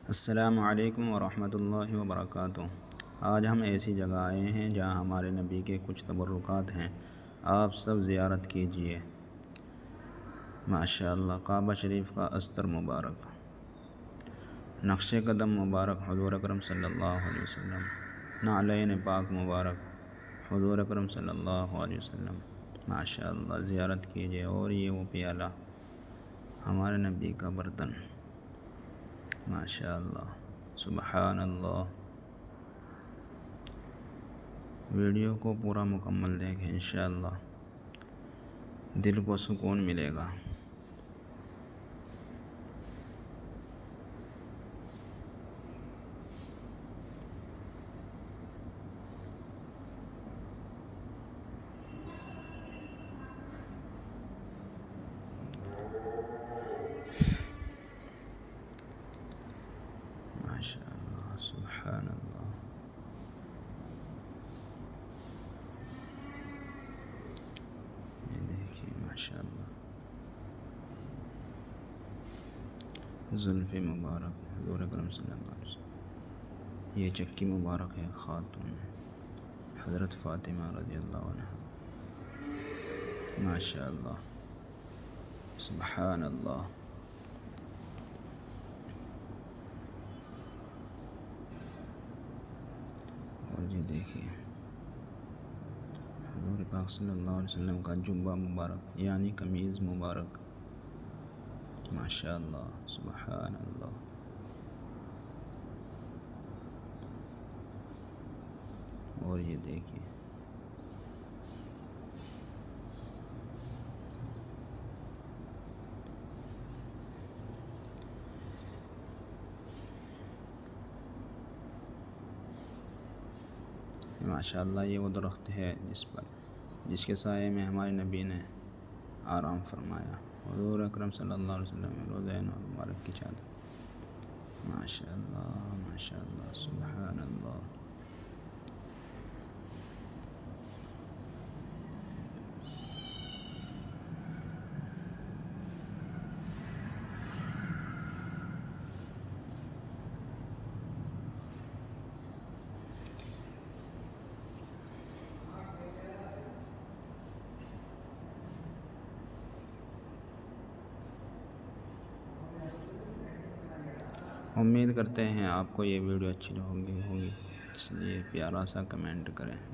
السلام علیکم ورحمۃ اللہ وبرکاتہ۔ آج ہم ایسی جگہ آئے ہیں جہاں ہمارے نبی کے کچھ تبرکات ہیں، آپ سب زیارت کیجئے۔ ماشاءاللہ، کعبہ شریف کا استر مبارک، نقش قدم مبارک حضور اکرم صلی اللہ علیہ وسلم، نعلین پاک مبارک حضور اکرم صلی اللہ علیہ وسلم۔ ماشاءاللہ، زیارت کیجئے۔ اور یہ وہ پیالہ، ہمارے نبی کا برتن، ماشاءاللہ، سبحان اللہ۔ ویڈیو کو پورا مکمل دیکھیں، انشاءاللہ دل کو سکون ملے گا۔ ماشاءاللہ، سبحان اللہ۔ یہ دیکھیے، ماشاءاللہ، زلف مبارک حضور اکرم صلی اللہ علیہ وسلم۔ یہ چکی مبارک ہے خاتون حضرت فاطمہ رضی اللہ عنہ۔ ماشاءاللہ، سبحان اللہ۔ اور یہ دیکھیے، حضور پاک صلی اللہ علیہ وسلم کا جبہ مبارک یعنی قمیض مبارک، ماشاءاللہ، سبحان اللہ۔ اور یہ دیکھیے، ماشاءاللہ، یہ وہ درخت ہے جس کے سائے میں ہمارے نبی نے آرام فرمایا، حضور اکرم صلی اللہ علیہ وسلم روضہ انور مبارک کی چادر۔ ماشاءاللہ، ماشاءاللہ، سبحان اللہ۔ امید کرتے ہیں آپ کو یہ ویڈیو اچھی ہوگی، اس لیے پیارا سا کمنٹ کریں۔